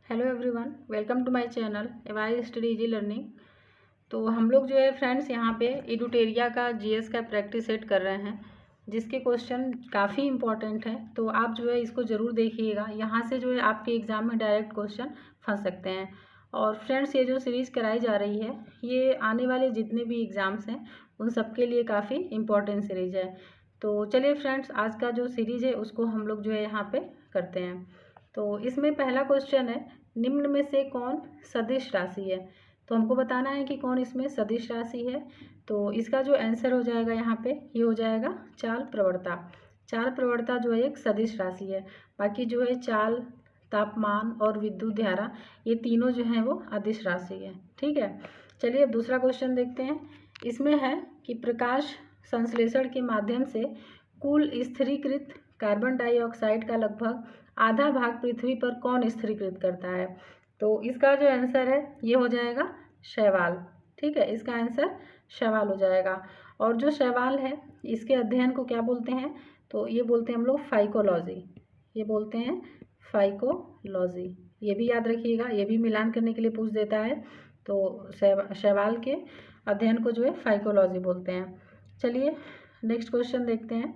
Hello everyone, welcome to my channel A Y study easy learning. तो हम लोग जो है फ्रेंड्स यहाँ पे एडुटेरिया का जीएस का प्रैक्टिस सेट कर रहे हैं, जिसके क्वेश्चन काफ़ी इंपॉर्टेंट है। तो आप जो है इसको ज़रूर देखिएगा, यहाँ से जो है आपके एग्ज़ाम में डायरेक्ट क्वेश्चन फंस सकते हैं। और फ्रेंड्स, ये जो सीरीज़ कराई जा रही है ये आने वाले जितने भी एग्ज़ाम्स हैं उन सब के लिए काफ़ी इम्पॉर्टेंट सीरीज़ है। तो चलिए फ्रेंड्स, आज का जो सीरीज़ है उसको हम लोग जो है यहाँ पे करते हैं। तो इसमें पहला क्वेश्चन है, निम्न में से कौन सदिश राशि है। तो हमको बताना है कि कौन इसमें सदिश राशि है। तो इसका जो आंसर हो जाएगा यहाँ पे ये हो जाएगा चाल प्रवणता। चाल प्रवणता जो है एक सदिश राशि है। बाकी जो है चाल, तापमान और विद्युत धारा, ये तीनों जो हैं वो अदिश राशि है। ठीक है, चलिए अब दूसरा क्वेश्चन देखते हैं। इसमें है कि प्रकाश संश्लेषण के माध्यम से कुल स्थिरीकृत कार्बन डाइऑक्साइड का लगभग आधा भाग पृथ्वी पर कौन स्थिरीकृत करता है। तो इसका जो आंसर है ये हो जाएगा शैवाल। ठीक है, इसका आंसर शैवाल हो जाएगा। और जो शैवाल है इसके अध्ययन को क्या बोलते हैं, तो ये बोलते हैं हम लोग फाइकोलॉजी। ये बोलते हैं फाइकोलॉजी। ये भी याद रखिएगा, ये भी मिलान करने के लिए पूछ देता है। तो शैवाल के अध्ययन को जो है फाइकोलॉजी बोलते हैं। चलिए नेक्स्ट क्वेश्चन देखते हैं।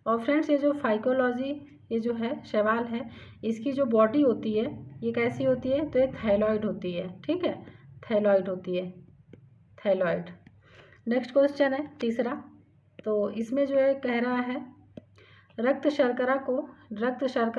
और फ्रेंड्स, ये जो फाइकोलॉजी, ये जो है शैवाल है, इसकी जो बॉडी होती है ये कैसी होती है, तो ये थाइलॉइड होती है। ठीक है, थाइलॉइड होती है, थाइलॉइड। नेक्स्ट क्वेश्चन है तीसरा। तो इसमें जो है कह रहा है रक्त शर्करा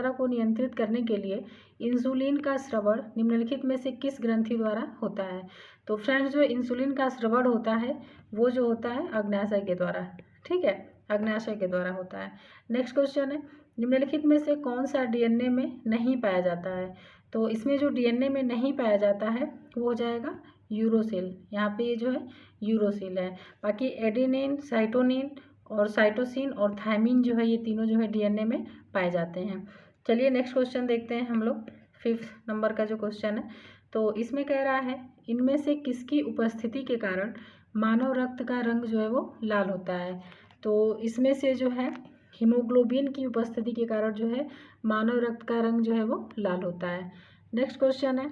को नियंत्रित करने के लिए इंसुलिन का स्रवण निम्नलिखित में से किस ग्रंथि द्वारा होता है। तो फ्रेंड्स, जो इंसुलिन का स्रवण होता है वो जो होता है अग्न्याशय के द्वारा। ठीक है, अग्न्याशय के द्वारा होता है। नेक्स्ट क्वेश्चन है, निम्नलिखित में से कौन सा डीएनए में नहीं पाया जाता है। तो इसमें जो डीएनए में नहीं पाया जाता है वो हो जाएगा यूरोसिल। यहाँ पे ये जो है यूरोसिल है। बाकी एडेनिन, साइटोनिन और साइटोसिन और थायमिन जो है ये तीनों जो है डीएनए में पाए जाते हैं। चलिए नेक्स्ट क्वेश्चन देखते हैं हम लोग। 5th नंबर का जो क्वेश्चन है, तो इसमें कह रहा है इनमें से किसकी उपस्थिति के कारण मानव रक्त का रंग जो है वो लाल होता है। तो इसमें से जो है हीमोग्लोबिन की उपस्थिति के कारण जो है मानव रक्त का रंग जो है वो लाल होता है। नेक्स्ट क्वेश्चन है,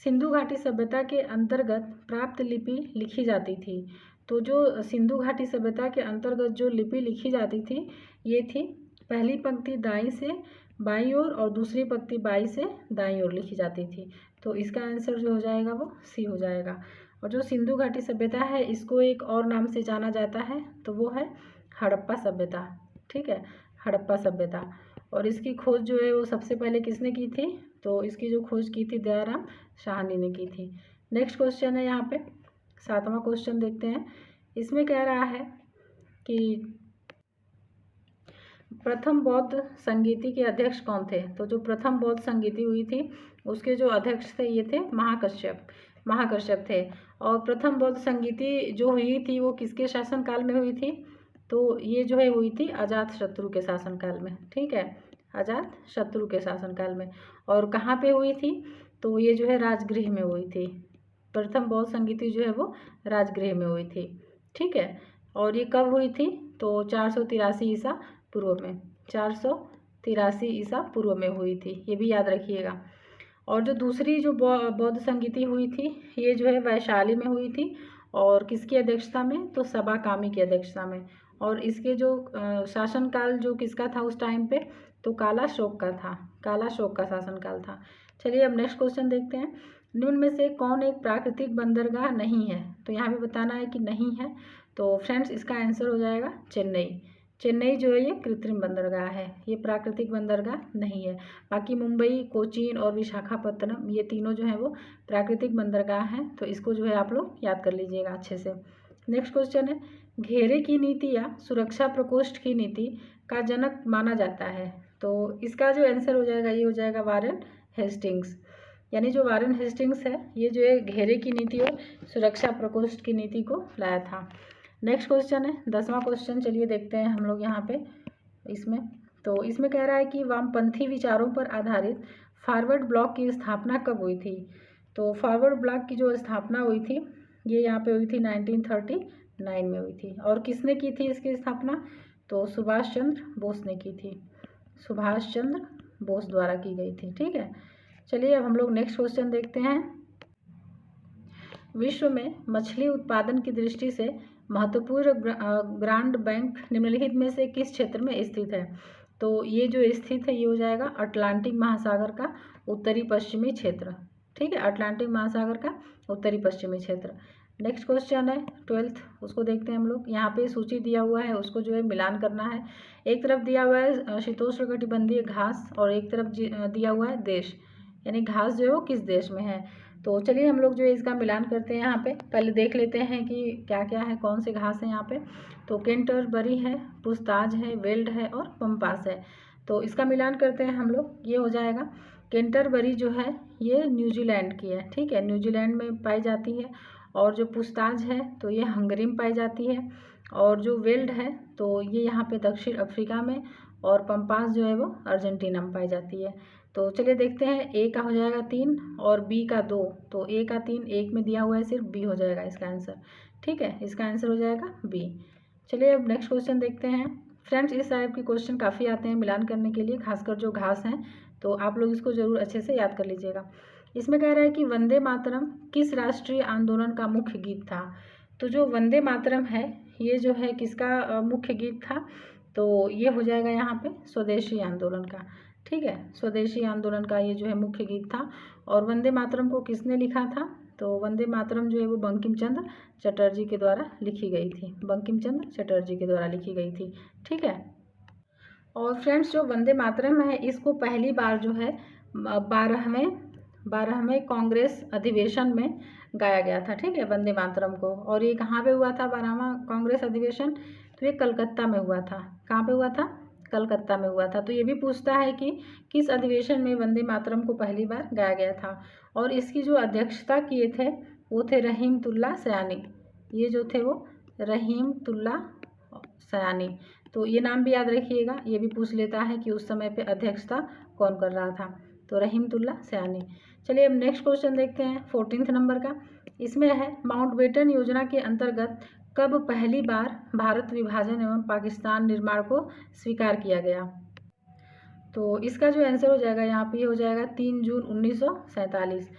सिंधु घाटी सभ्यता के अंतर्गत प्राप्त लिपि लिखी जाती थी। तो जो सिंधु घाटी सभ्यता के अंतर्गत जो लिपि लिखी जाती थी ये थी, पहली पंक्ति दाईं से बाईं ओर और दूसरी पंक्ति बाईं से दाईं ओर लिखी जाती थी। तो इसका आंसर जो हो जाएगा वो सी हो जाएगा। और जो सिंधु घाटी सभ्यता है इसको एक और नाम से जाना जाता है, तो वो है हड़प्पा सभ्यता। ठीक है, हड़प्पा सभ्यता। और इसकी खोज जो है वो सबसे पहले किसने की थी, तो इसकी जो खोज की थी दयाराम साहनी ने की थी। नेक्स्ट क्वेश्चन है यहाँ पे 7वां क्वेश्चन देखते हैं। इसमें कह रहा है कि प्रथम बौद्ध संगीति के अध्यक्ष कौन थे। तो जो प्रथम बौद्ध संगीति हुई थी उसके जो अध्यक्ष थे ये थे महाकश्यप थे। और प्रथम बौद्ध संगीति जो हुई थी वो किसके शासनकाल में हुई थी, तो ये जो है हुई थी अजातशत्रु के शासनकाल में। ठीक है, अजातशत्रु के शासनकाल में। और कहाँ पे हुई थी, तो ये जो है राजगृह में हुई थी। प्रथम बौद्ध संगीति जो है वो राजगृह में हुई थी। ठीक है, और ये कब हुई थी, तो 483 ईसा पूर्व में, 483 ईसा पूर्व में हुई थी, ये भी याद रखिएगा। और जो दूसरी जो बौद्ध संगीति हुई थी ये जो है वैशाली में हुई थी। और किसकी अध्यक्षता में, तो सबा कामी की अध्यक्षता में। और इसके जो शासनकाल जो किसका था उस टाइम पे, तो कालाशोक का था, कालाशोक का शासनकाल था। चलिए अब नेक्स्ट क्वेश्चन देखते हैं। निम्न में से कौन एक प्राकृतिक बंदरगाह नहीं है। तो यहाँ पे बताना है कि नहीं है। तो फ्रेंड्स, इसका आंसर हो जाएगा चेन्नई। चेन्नई जो है ये कृत्रिम बंदरगाह है, ये प्राकृतिक बंदरगाह नहीं है। बाकी मुंबई, कोचीन और विशाखापत्तनम ये तीनों जो है वो प्राकृतिक बंदरगाह हैं। तो इसको जो है आप लोग याद कर लीजिएगा अच्छे से। नेक्स्ट क्वेश्चन है, घेरे की नीति या सुरक्षा प्रकोष्ठ की नीति का जनक माना जाता है। तो इसका जो आंसर हो जाएगा ये हो जाएगा वारेन हेस्टिंग्स। यानी जो वारेन हेस्टिंग्स है ये जो है घेरे की नीति और सुरक्षा प्रकोष्ठ की नीति को लाया था। नेक्स्ट क्वेश्चन है 10वां क्वेश्चन। चलिए देखते हैं हम लोग यहाँ पे इसमें। तो इसमें कह रहा है कि वामपंथी विचारों पर आधारित फॉरवर्ड ब्लॉक की स्थापना कब हुई थी। तो फॉरवर्ड ब्लॉक की जो स्थापना हुई थी ये यहाँ पे हुई थी 1939 में हुई थी। और किसने की थी इसकी स्थापना, तो सुभाष चंद्र बोस ने की थी, सुभाष चंद्र बोस द्वारा की गई थी। ठीक है, चलिए अब हम लोग नेक्स्ट क्वेश्चन देखते हैं। विश्व में मछली उत्पादन की दृष्टि से महत्वपूर्ण ग्रांड बैंक निम्नलिखित में से किस क्षेत्र में स्थित है? तो ये जो स्थित है ये हो जाएगा अटलांटिक महासागर का उत्तरी पश्चिमी क्षेत्र। ठीक है, अटलांटिक महासागर का उत्तरी पश्चिमी क्षेत्र। नेक्स्ट क्वेश्चन है 12th, उसको देखते हैं हम लोग। यहाँ पे सूची दिया हुआ है, उसको जो है मिलान करना है। एक तरफ दिया हुआ है शीतोष्णकटिबंधीय घास और एक तरफ दिया हुआ है देश, यानी घास जो है वो किस देश में है। तो चलिए हम लोग जो है इसका मिलान करते हैं। यहाँ पे पहले देख लेते हैं कि क्या क्या है, कौन से घास है यहाँ पे। तो कैंटरबरी है, पुछताछ है, वेल्ड है और पंपास है। तो इसका मिलान करते हैं हम लोग। ये हो जाएगा कैंटरबरी जो है ये न्यूजीलैंड की है। ठीक है, न्यूजीलैंड में पाई जाती है। और जो पुछताछ है तो ये हंगरी में पाई जाती है। और जो वेल्ड है तो ये यहाँ पे दक्षिण अफ्रीका में, और पंपास जो है वो अर्जेंटीना में पाई जाती है। तो चलिए देखते हैं। ए का हो जाएगा 3 और बी का 2। तो ए का 3 एक में दिया हुआ है सिर्फ, बी हो जाएगा इसका आंसर। ठीक है, इसका आंसर हो जाएगा बी। चलिए अब नेक्स्ट क्वेश्चन देखते हैं। फ्रेंड्स इस टाइप के क्वेश्चन काफ़ी आते हैं मिलान करने के लिए, खासकर जो घास हैं। तो आप लोग इसको ज़रूर अच्छे से याद कर लीजिएगा। इसमें कह रहा है कि वंदे मातरम किस राष्ट्रीय आंदोलन का मुख्य गीत था? तो जो वंदे मातरम है ये जो है किसका मुख्य गीत था? तो ये हो जाएगा यहाँ पे स्वदेशी आंदोलन का। ठीक है, स्वदेशी आंदोलन का ये जो है मुख्य गीत था। और वंदे मातरम को किसने लिखा था? तो वंदे मातरम जो है वो बंकिम चंद्र चटर्जी के द्वारा लिखी गई थी। बंकिम चंद्र चटर्जी के द्वारा लिखी गई थी। ठीक है, और फ्रेंड्स जो वंदे मातरम है इसको पहली बार जो है 12वें कांग्रेस अधिवेशन में गाया गया था। ठीक है, वंदे मातरम को। और ये कहाँ पे हुआ था 12वां कांग्रेस अधिवेशन? तो ये कलकत्ता में हुआ था। कहाँ पे हुआ था? कलकत्ता में हुआ था। तो ये भी पूछता है कि किस अधिवेशन में वंदे मातरम को पहली बार गाया गया था। और इसकी जो अध्यक्षता किए थे वो थे रहीमतुल्ला सयानी। ये जो थे वो रहीमतुल्ला सयानी। तो ये नाम भी याद रखिएगा, ये भी पूछ लेता है कि उस समय पे अध्यक्षता कौन कर रहा था। तो रहीमतुल्ला सयानी। चलिए अब नेक्स्ट क्वेश्चन देखते हैं 14th नंबर का। इसमें है माउंटबेटन योजना के अंतर्गत कब पहली बार भारत विभाजन एवं पाकिस्तान निर्माण को स्वीकार किया गया? तो इसका जो आंसर हो जाएगा यहाँ पे हो जाएगा 3 जून 1947।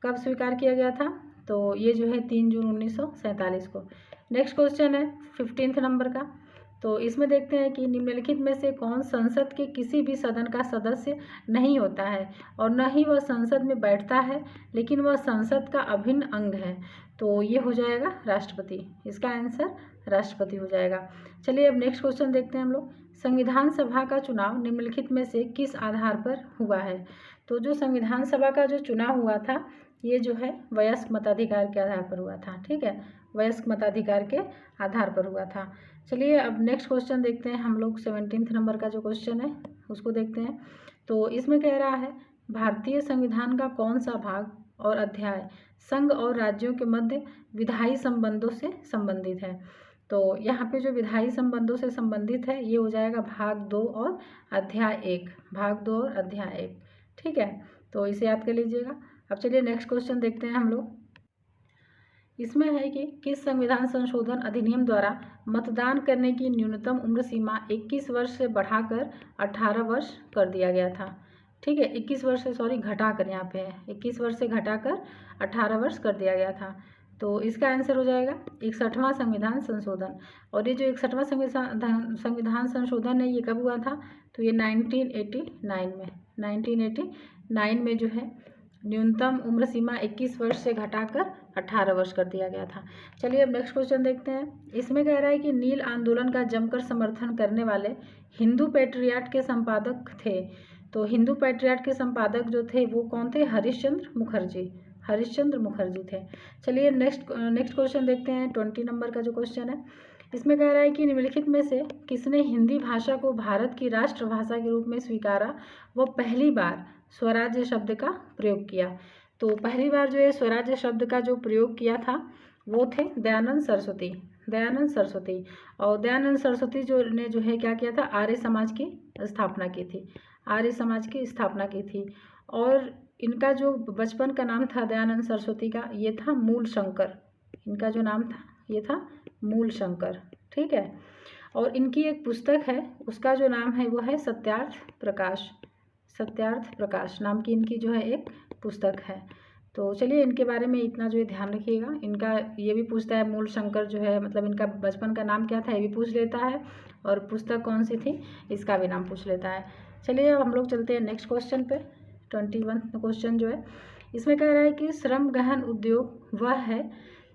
कब स्वीकार किया गया था? तो ये जो है 3 जून 1947 को। नेक्स्ट क्वेश्चन है 15th नंबर का। तो इसमें देखते हैं कि निम्नलिखित में से कौन संसद के किसी भी सदन का सदस्य नहीं होता है और न ही वह संसद में बैठता है, लेकिन वह संसद का अभिन्न अंग है। तो ये हो जाएगा राष्ट्रपति। इसका आंसर राष्ट्रपति हो जाएगा। चलिए अब नेक्स्ट क्वेश्चन देखते हैं हम लोग। संविधान सभा का चुनाव निम्नलिखित में से किस आधार पर हुआ है? तो जो संविधान सभा का जो चुनाव हुआ था ये जो है वयस्क मताधिकार के आधार पर हुआ था। ठीक है, वयस्क मताधिकार के आधार पर हुआ था। चलिए अब नेक्स्ट क्वेश्चन देखते हैं हम लोग। 17th नंबर का जो क्वेश्चन है उसको देखते हैं। तो इसमें कह रहा है भारतीय संविधान का कौन सा भाग और अध्याय संघ और राज्यों के मध्य विधायी संबंधों से संबंधित है? तो यहाँ पे जो विधायी संबंधों से संबंधित है ये हो जाएगा भाग 2 और अध्याय 1। भाग 2 और अध्याय 1। ठीक है, तो इसे याद कर लीजिएगा। अब चलिए नेक्स्ट क्वेश्चन देखते हैं हम लोग। इसमें है कि किस संविधान संशोधन अधिनियम द्वारा मतदान करने की न्यूनतम उम्र सीमा 21 वर्ष से बढ़ाकर 18 वर्ष कर दिया गया था? ठीक है, 21 वर्ष से घटाकर, यहाँ पे है 21 वर्ष से घटाकर 18 वर्ष कर दिया गया था। तो इसका आंसर हो जाएगा 61वां संविधान संशोधन। और ये जो 61वां संविधान संशोधन है ये कब हुआ था? तो ये 1989 में जो है न्यूनतम उम्र सीमा 21 वर्ष से घटाकर 18 वर्ष कर दिया गया था। चलिए अब नेक्स्ट क्वेश्चन देखते हैं। इसमें कह रहा है कि नील आंदोलन का जमकर समर्थन करने वाले हिंदू पैट्रियाट के संपादक थे। तो हिंदू पैट्रियाट के संपादक जो थे वो कौन थे? हरिश्चंद्र मुखर्जी थे। चलिए नेक्स्ट क्वेश्चन देखते हैं 20 नंबर का जो क्वेश्चन है। इसमें कह रहा है कि निम्नलिखित में से किसने हिंदी भाषा को भारत की राष्ट्रभाषा के रूप में स्वीकारा व पहली बार स्वराज्य शब्द का प्रयोग किया? तो पहली बार जो है स्वराज्य शब्द का जो प्रयोग किया था वो थे दयानंद सरस्वती। और दयानंद सरस्वती ने जो है क्या किया था? आर्य समाज की स्थापना की थी। और इनका जो बचपन का नाम था दयानंद सरस्वती का ये था मूल शंकर। इनका जो नाम था ये था मूल शंकर। ठीक है, और इनकी एक पुस्तक है उसका जो नाम है वो है सत्यार्थ सत्यार्थ प्रकाश नाम की इनकी जो है एक पुस्तक है। तो चलिए इनके बारे में इतना जो है ध्यान रखिएगा। इनका ये भी पूछता है मूल शंकर जो है मतलब इनका बचपन का नाम क्या था ये भी पूछ लेता है, और पुस्तक कौन सी थी इसका भी नाम पूछ लेता है। चलिए अब हम लोग चलते हैं नेक्स्ट क्वेश्चन पे। 21 क्वेश्चन जो है इसमें कह रहा है कि श्रम गहन उद्योग वह है,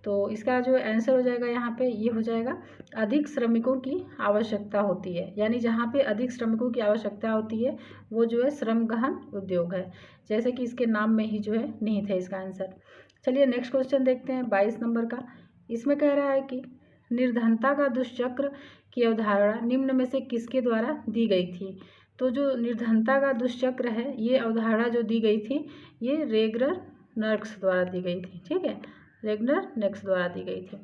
तो इसका जो आंसर हो जाएगा यहाँ पे ये हो जाएगा अधिक श्रमिकों की आवश्यकता होती है, यानी जहाँ पे अधिक श्रमिकों की आवश्यकता होती है वो जो है श्रम गहन उद्योग है, जैसे कि इसके नाम में ही जो है निहित है इसका आंसर। चलिए नेक्स्ट क्वेश्चन देखते हैं 22 नंबर का। इसमें कह रहा है कि निर्धनता का दुष्चक्र की अवधारणा निम्न में से किसके द्वारा दी गई थी। तो जो निर्धनता का दुष्चक्र है ये अवधारणा जो दी गई थी ये रेगनर नर्क्स द्वारा दी गई थी। ठीक है, रेगनर नर्क्स द्वारा दी गई थी।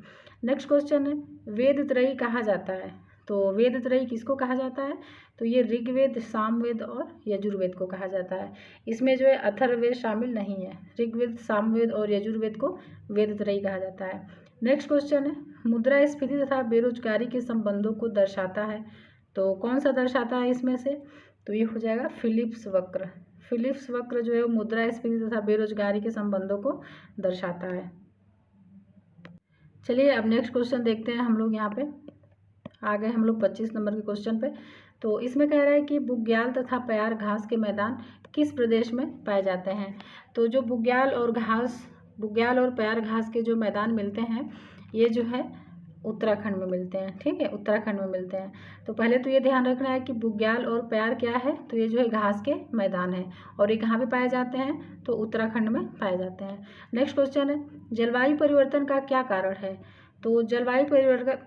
नेक्स्ट क्वेश्चन है वेद त्रयी कहा जाता है। तो वेद त्रयी किसको कहा जाता है, तो ये ऋग्वेद, सामवेद और यजुर्वेद को कहा जाता है। इसमें जो है अथर्ववेद शामिल नहीं है। ऋग्वेद, सामवेद और यजुर्वेद को वेद त्रयी कहा जाता है। नेक्स्ट क्वेश्चन है मुद्रास्फीति तथा बेरोजगारी के संबंधों को दर्शाता है। तो कौन सा दर्शाता है इसमें से, तो ये हो जाएगा फिलिप्स वक्र। फिलिप्स वक्र जो है वो मुद्रास्फीति तथा बेरोजगारी के संबंधों को दर्शाता है। चलिए अब नेक्स्ट क्वेश्चन देखते हैं हम लोग। यहाँ पे आ गए हम लोग 25 नंबर के क्वेश्चन पे। तो इसमें कह रहा है कि बुग्याल तथा प्यार घास के मैदान किस प्रदेश में पाए जाते हैं। तो जो बुग्याल और प्यार घास के जो मैदान मिलते हैं ये जो है उत्तराखंड में मिलते हैं। ठीक है, उत्तराखंड में मिलते हैं। तो पहले तो ये ध्यान रखना है कि बुग्याल और प्यार क्या है, तो ये जो है घास के मैदान है, और ये कहाँ पे पाए जाते हैं, तो उत्तराखंड में पाए जाते हैं। नेक्स्ट क्वेश्चन है जलवायु परिवर्तन का क्या कारण है। तो जलवायु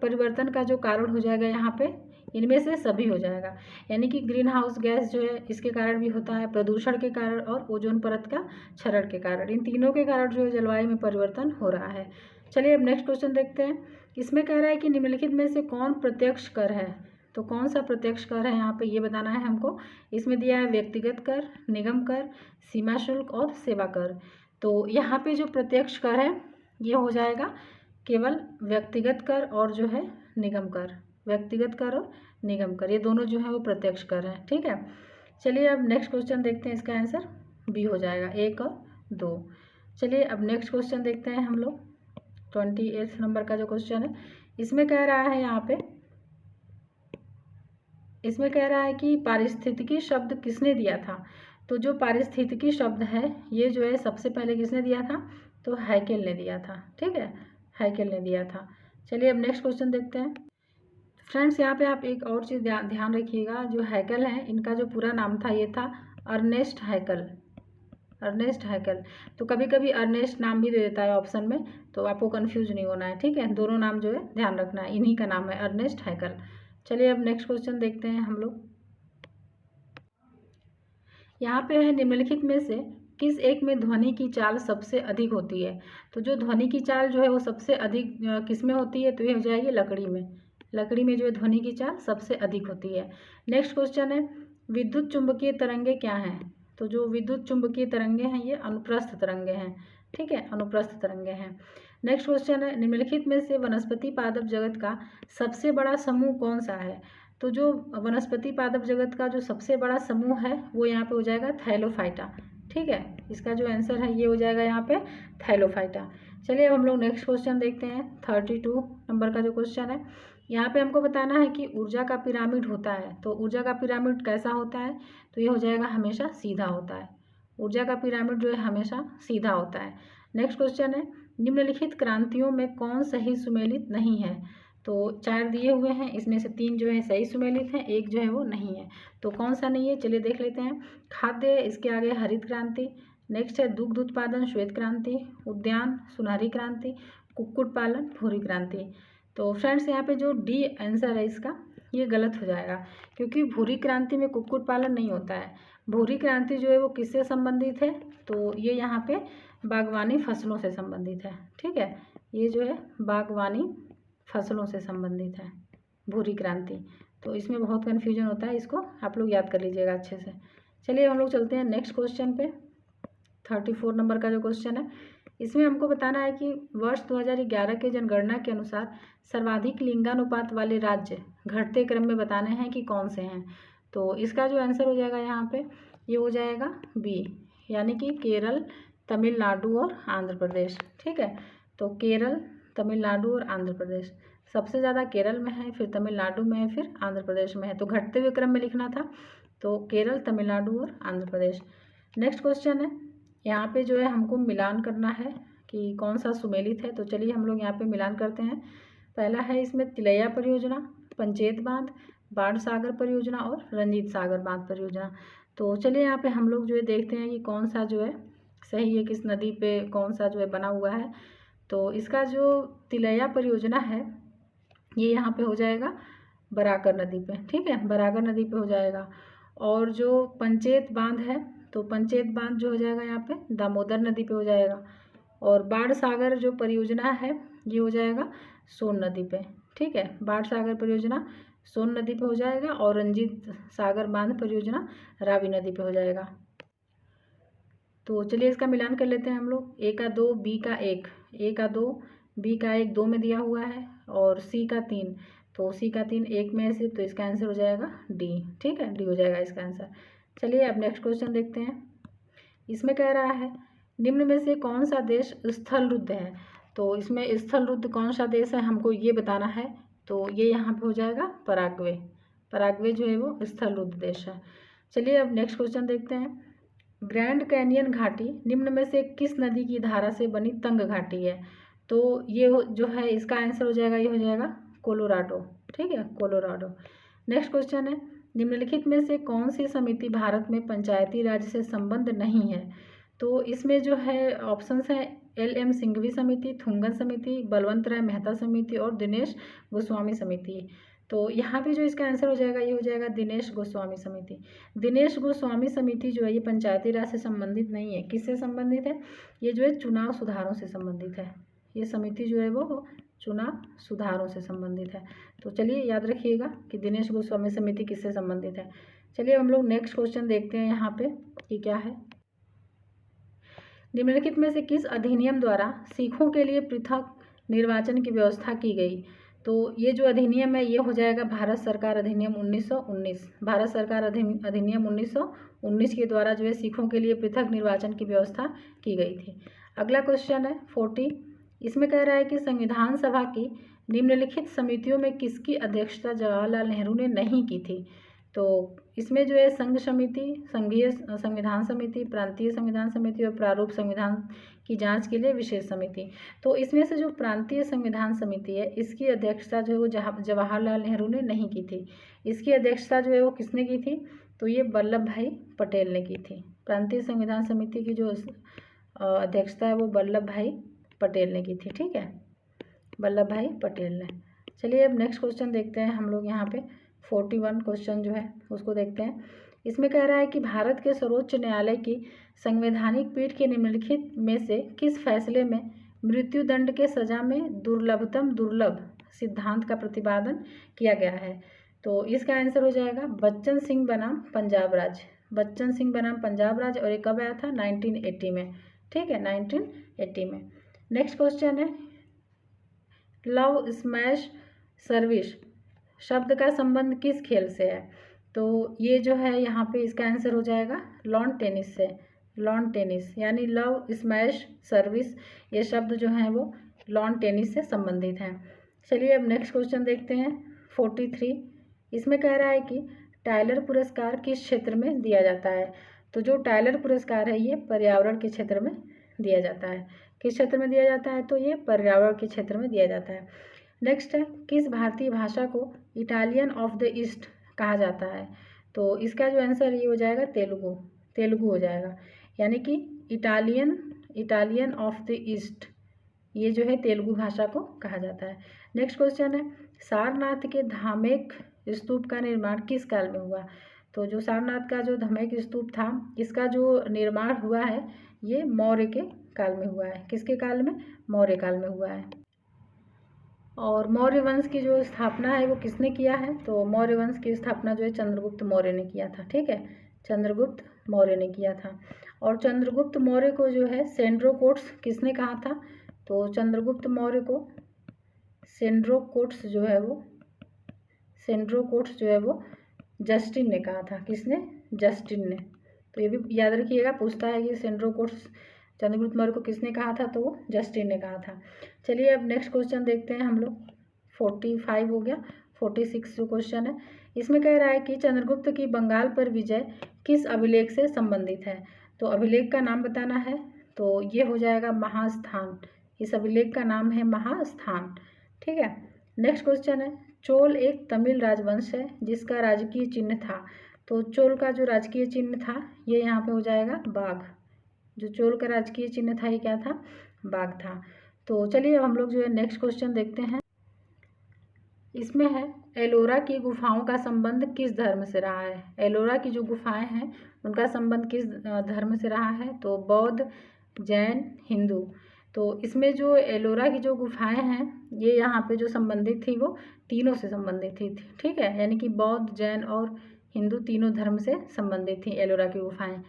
परिवर्तन का जो कारण हो जाएगा यहाँ पे इनमें से सभी हो जाएगा, यानी कि ग्रीन हाउस गैस जो है इसके कारण भी होता है, प्रदूषण के कारण और ओजोन परत का क्षरण के कारण, इन तीनों के कारण जो है जलवायु में परिवर्तन हो रहा है। चलिए अब नेक्स्ट क्वेश्चन देखते हैं। इसमें कह रहा है कि निम्नलिखित में से कौन प्रत्यक्ष कर है। तो कौन सा प्रत्यक्ष कर है यहाँ पे ये बताना है हमको। इसमें दिया है व्यक्तिगत कर, निगम कर, सीमा शुल्क और सेवा कर। तो यहाँ पे जो प्रत्यक्ष कर है ये हो जाएगा केवल व्यक्तिगत कर और जो है निगम कर। व्यक्तिगत कर और निगम कर ये दोनों जो है वो प्रत्यक्ष कर है। ठीक है, चलिए अब नेक्स्ट क्वेश्चन देखते हैं। इसका आंसर बी हो जाएगा 1 और 2। चलिए अब नेक्स्ट क्वेश्चन देखते हैं हम लोग। 28 नंबर का जो क्वेश्चन है इसमें कह रहा है यहाँ पे, इसमें कह रहा है कि पारिस्थितिकी शब्द किसने दिया था। तो जो पारिस्थितिकी शब्द है ये जो है सबसे पहले किसने दिया था, तो हैकेल ने दिया था। ठीक है, हैकेल ने दिया था। चलिए अब नेक्स्ट क्वेश्चन देखते हैं। फ्रेंड्स यहाँ पे आप एक और चीज़ ध्यान रखिएगा, जो हैकेल है इनका जो पूरा नाम था ये था अर्नेस्ट हैकेल। Ernest Hückel. तो कभी कभी अर्नेस्ट नाम भी दे देता है ऑप्शन में, तो आपको कंफ्यूज नहीं होना है। ठीक है, दोनों नाम जो है ध्यान रखना है, इन्हीं का नाम है अर्नेस्ट हैकेल। चलिए अब नेक्स्ट क्वेश्चन देखते हैं हम लोग। यहाँ पे है निम्नलिखित में से किस एक में ध्वनि की चाल सबसे अधिक होती है। तो जो ध्वनि की चाल जो है वो सबसे अधिक किस में होती है, तो ये हो जाएगी लकड़ी में। लकड़ी में जो है ध्वनि की चाल सबसे अधिक होती है। नेक्स्ट क्वेश्चन है विद्युत चुंबकीय तरंगे क्या हैं। तो जो विद्युत चुंबकीय तरंगे हैं ये अनुप्रस्थ तरंगे हैं। ठीक है, अनुप्रस्थ तरंगे हैं। नेक्स्ट क्वेश्चन है निम्नलिखित में से वनस्पति पादप जगत का सबसे बड़ा समूह कौन सा है। तो जो वनस्पति पादप जगत का जो सबसे बड़ा समूह है वो यहाँ पे हो जाएगा थैलोफाइटा। ठीक है, इसका जो आंसर है ये हो जाएगा यहाँ पे थैलोफाइटा। चलिए अब हम लोग नेक्स्ट क्वेश्चन देखते हैं। 32 नंबर का जो क्वेश्चन है यहाँ पे हमको बताना है कि ऊर्जा का पिरामिड होता है। तो ऊर्जा का पिरामिड कैसा होता है, तो ये हो जाएगा हमेशा सीधा होता है। ऊर्जा का पिरामिड जो है हमेशा सीधा होता है। नेक्स्ट क्वेश्चन है निम्नलिखित क्रांतियों में कौन सही सुमेलित नहीं है। तो 4 दिए हुए हैं, इसमें से 3 जो है सही सुमेलित हैं, 1 जो है वो नहीं है। तो कौन सा नहीं है, चलिए देख लेते हैं। खाद्य, इसके आगे हरित क्रांति। नेक्स्ट है दुग्ध उत्पादन श्वेत क्रांति, उद्यान सुनहरी क्रांति, कुक्कुट पालन भूरी क्रांति। तो फ्रेंड्स यहाँ पे जो डी आंसर है इसका ये गलत हो जाएगा, क्योंकि भूरी क्रांति में कुक्कुट पालन नहीं होता है। भूरी क्रांति जो है वो किससे संबंधित है, तो ये यहाँ पे बागवानी फसलों से संबंधित है। ठीक है, ये जो है बागवानी फसलों से संबंधित है भूरी क्रांति। तो इसमें बहुत कन्फ्यूजन होता है, इसको आप लोग याद कर लीजिएगा अच्छे से। चलिए हम लोग चलते हैं नेक्स्ट क्वेश्चन पे। 34 नंबर का जो क्वेश्चन है इसमें हमको बताना है कि वर्ष 2011 के जनगणना के अनुसार सर्वाधिक लिंगानुपात वाले राज्य घटते क्रम में बताने हैं कि कौन से हैं। तो इसका जो आंसर हो जाएगा यहाँ पे ये हो जाएगा बी, यानी कि केरल, तमिलनाडु और आंध्र प्रदेश। ठीक है, तो केरल, तमिलनाडु और आंध्र प्रदेश, सबसे ज़्यादा केरल में है, फिर तमिलनाडु में है, फिर आंध्र प्रदेश में है, तो घटते हुए क्रम में लिखना था, तो केरल, तमिलनाडु और आंध्र प्रदेश। नेक्स्ट क्वेश्चन है, यहाँ पे जो है हमको मिलान करना है कि कौन सा सुमेलित है। तो चलिए हम लोग यहाँ पे मिलान करते हैं। पहला है इसमें तिलैया परियोजना, पंचेत बांध, बाण सागर परियोजना और रंजीत सागर बांध परियोजना। तो चलिए यहाँ पे हम लोग जो है देखते हैं कि कौन सा जो है सही है, किस नदी पे कौन सा जो है बना हुआ है। तो इसका जो तिलैया परियोजना है ये यहाँ पे हो जाएगा बराकर नदी पे। ठीक है, बराकर नदी पे हो जाएगा। और जो पंचेत बांध है, तो पंचेत बांध जो हो जाएगा यहाँ पे दामोदर नदी पे हो जाएगा। और बाण सागर जो परियोजना है ये हो जाएगा सोन नदी पे। ठीक है, बाण सागर परियोजना सोन नदी पे हो जाएगा और रंजीत सागर बांध परियोजना रावी नदी पे हो जाएगा। तो चलिए इसका मिलान कर लेते हैं हम लोग। ए का 2, बी का 1, ए का 2, बी का 1 2 में दिया हुआ है और सी का 3, तो सी का 3 1 में से, तो इसका आंसर हो जाएगा डी। ठीक है, डी हो जाएगा इसका आंसर। चलिए अब नेक्स्ट क्वेश्चन देखते हैं। इसमें कह रहा है निम्न में से कौन सा देश स्थल रुद्ध है। तो इसमें स्थल रुद्ध कौन सा देश है हमको ये बताना है। तो ये यहाँ पे हो जाएगा पराग्वे। पराग्वे जो है वो स्थल रुद्ध देश है। चलिए अब नेक्स्ट क्वेश्चन देखते हैं। ग्रैंड कैनियन घाटी निम्न में से किस नदी की धारा से बनी तंग घाटी है। तो ये जो है इसका आंसर हो जाएगा, ये हो जाएगा कोलोराडो। ठीक है, कोलोराडो। नेक्स्ट क्वेश्चन है निम्नलिखित में से कौन सी समिति भारत में पंचायती राज से संबंध नहीं है। तो इसमें जो है ऑप्शंस हैं LM सिंघवी समिति, थुंगन समिति, बलवंत राय मेहता समिति और दिनेश गोस्वामी समिति। तो यहाँ पे जो इसका आंसर हो जाएगा ये हो जाएगा दिनेश गोस्वामी समिति। दिनेश गोस्वामी समिति जो है ये पंचायती राज से संबंधित नहीं है। किससे संबंधित है, ये जो है चुनाव सुधारों से संबंधित है। ये समिति जो है वो चुनाव सुधारों से संबंधित है। तो चलिए याद रखिएगा कि दिनेश गोस्वामी समिति किससे संबंधित है। चलिए हम लोग नेक्स्ट क्वेश्चन देखते हैं यहाँ पे कि क्या है। निम्नलिखित में से किस अधिनियम द्वारा सिखों के लिए पृथक निर्वाचन की व्यवस्था की गई। तो ये जो अधिनियम है ये हो जाएगा भारत सरकार अधिनियम 1919। भारत सरकार अधिनियम 1919 के द्वारा जो है सिखों के लिए पृथक निर्वाचन की व्यवस्था की गई थी। अगला क्वेश्चन है 40। इसमें कह रहा है कि संविधान सभा की निम्नलिखित समितियों में किसकी अध्यक्षता जवाहरलाल नेहरू ने नहीं की थी। तो इसमें जो है संघ समिति, संघीय संविधान समिति, प्रांतीय संविधान समिति और प्रारूप संविधान की जांच के लिए विशेष समिति। तो इसमें से जो प्रांतीय संविधान समिति है इसकी अध्यक्षता जो है वो जवाहरलाल नेहरू ने नहीं की थी। इसकी अध्यक्षता जो है वो किसने की थी, तो ये वल्लभ भाई पटेल ने की थी। प्रांतीय संविधान समिति की जो अध्यक्षता है वो वल्लभ भाई पटेल ने की थी। ठीक है, वल्लभ भाई पटेल ने। चलिए अब नेक्स्ट क्वेश्चन देखते हैं हम लोग यहाँ पे 41 क्वेश्चन जो है उसको देखते हैं। इसमें कह रहा है कि भारत के सर्वोच्च न्यायालय की संवैधानिक पीठ के निम्नलिखित में से किस फैसले में मृत्युदंड के सजा में दुर्लभतम दुर्लभ सिद्धांत का प्रतिपादन किया गया है। तो इसका आंसर हो जाएगा बच्चन सिंह बनाम पंजाब राज्य। बच्चन सिंह बनाम पंजाब राज्य, और ये कब आया था, 1980 में। ठीक है, 1980 में। नेक्स्ट क्वेश्चन है लव स्मैश सर्विस शब्द का संबंध किस खेल से है। तो ये जो है यहाँ पे इसका आंसर हो जाएगा लॉन टेनिस से। लॉन टेनिस यानी लव स्मैश सर्विस, ये शब्द जो हैं वो लॉन टेनिस से संबंधित हैं। चलिए अब नेक्स्ट क्वेश्चन देखते हैं 43। इसमें कह रहा है कि टाइलर पुरस्कार किस क्षेत्र में दिया जाता है। तो जो टाइलर पुरस्कार है ये पर्यावरण के क्षेत्र में दिया जाता है। किस क्षेत्र में दिया जाता है, तो ये पर्यावरण के क्षेत्र में दिया जाता है। नेक्स्ट है किस भारतीय भाषा को इटालियन ऑफ द ईस्ट कहा जाता है। तो इसका जो आंसर ये हो जाएगा तेलुगु। तेलुगु हो जाएगा, यानी कि इटालियन ऑफ द ईस्ट, ये जो है तेलुगु भाषा को कहा जाता है। नेक्स्ट क्वेश्चन है सारनाथ के धामेक स्तूप का निर्माण किस काल में हुआ। तो जो सारनाथ का जो धामेक स्तूप था इसका जो निर्माण हुआ है ये मौर्य के काल में हुआ है। किसके काल में, मौर्य काल में हुआ है। और मौर्य वंश की जो स्थापना है वो किसने किया है, तो मौर्य वंश की स्थापना जो है चंद्रगुप्त मौर्य ने किया था। ठीक है, चंद्रगुप्त मौर्य ने किया था। और चंद्रगुप्त मौर्य को जो है सेंड्रोकोट्स किसने कहा था, तो चंद्रगुप्त मौर्य को सेंड्रोकोट्स जो है वो जस्टिन ने कहा था। किसने, जस्टिन ने। तो ये भी याद रखिएगा, पूछता है कि सेंड्रोकोट्स चंद्रगुप्त मौर्य को किसने कहा था, तो वो जस्टिन ने कहा था। चलिए अब नेक्स्ट क्वेश्चन देखते हैं हम लोग। 45 हो गया, 46 जो क्वेश्चन है इसमें कह रहा है कि चंद्रगुप्त की बंगाल पर विजय किस अभिलेख से संबंधित है। तो अभिलेख का नाम बताना है, तो ये हो जाएगा महास्थान। इस अभिलेख का नाम है महास्थान। ठीक है, नेक्स्ट क्वेश्चन है, चोल एक तमिल राजवंश है जिसका राजकीय चिन्ह था। तो चोल का जो राजकीय चिन्ह था ये यहाँ पे हो जाएगा बाघ। जो चोल का राजकीय चिन्ह था ये क्या था, बाघ था। तो चलिए अब हम लोग जो है नेक्स्ट क्वेश्चन देखते हैं। इसमें है एलोरा की गुफाओं का संबंध किस धर्म से रहा है। एलोरा की जो गुफाएं हैं उनका संबंध किस धर्म से रहा है, तो बौद्ध, जैन, हिंदू। तो इसमें जो एलोरा की जो गुफाएं हैं ये यहाँ पे जो संबंधित थी वो तीनों से संबंधित थी। ठीक है, यानी कि बौद्ध, जैन और हिंदू तीनों धर्म से संबंधित थी एलोरा की गुफाएं।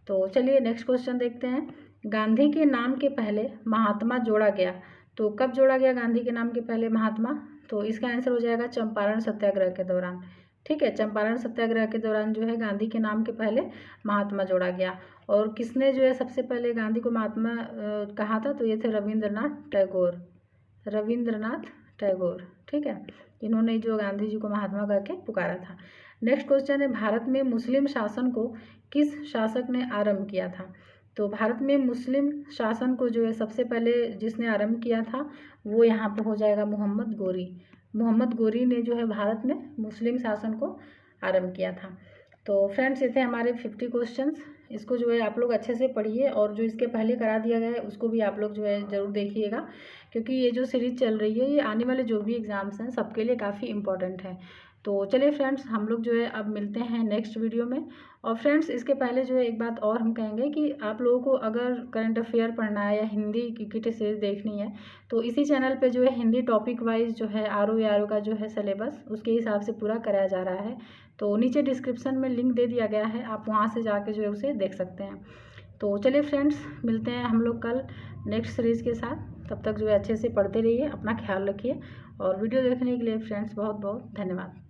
तो चलिए नेक्स्ट क्वेश्चन देखते हैं। गांधी के नाम के पहले महात्मा जोड़ा गया, तो कब जोड़ा गया गांधी के नाम के पहले महात्मा, तो इसका आंसर हो जाएगा चंपारण सत्याग्रह के दौरान। ठीक है, चंपारण सत्याग्रह के दौरान जो है गांधी के नाम के पहले महात्मा जोड़ा गया। और किसने जो है सबसे पहले गांधी को महात्मा कहा था, तो ये थे रविंद्रनाथ टैगोर। रविंद्रनाथ टैगोर, ठीक है, इन्होंने जो गांधी जी को महात्मा करके पुकारा था। नेक्स्ट क्वेश्चन है, भारत में मुस्लिम शासन को किस शासक ने आरंभ किया था। तो भारत में मुस्लिम शासन को जो है सबसे पहले जिसने आरंभ किया था वो यहाँ पे हो जाएगा मोहम्मद गोरी। मोहम्मद गोरी ने जो है भारत में मुस्लिम शासन को आरंभ किया था। तो फ्रेंड्स ये थे हमारे 50 क्वेश्चंस। इसको जो है आप लोग अच्छे से पढ़िए और जो इसके पहले करा दिया गया है उसको भी आप लोग जो है ज़रूर देखिएगा, क्योंकि ये जो सीरीज़ चल रही है ये आने वाले जो भी एग्ज़ाम्स हैं सबके लिए काफ़ी इंपॉर्टेंट है। तो चलिए फ्रेंड्स, हम लोग जो है अब मिलते हैं नेक्स्ट वीडियो में। और फ्रेंड्स इसके पहले जो है एक बात और हम कहेंगे कि आप लोगों को अगर करंट अफेयर पढ़ना है या हिंदी की सीरीज़ देखनी है तो इसी चैनल पे जो है हिंदी टॉपिक वाइज जो है आर का जो है सिलेबस उसके हिसाब से पूरा कराया जा रहा है। तो नीचे डिस्क्रिप्शन में लिंक दे दिया गया है, आप वहाँ से जाके जो है उसे देख सकते हैं। तो चलिए फ्रेंड्स, मिलते हैं हम लोग कल नेक्स्ट सीरीज़ के साथ। तब तक जो है अच्छे से पढ़ते रहिए, अपना ख्याल रखिए और वीडियो देखने के लिए फ्रेंड्स बहुत बहुत धन्यवाद।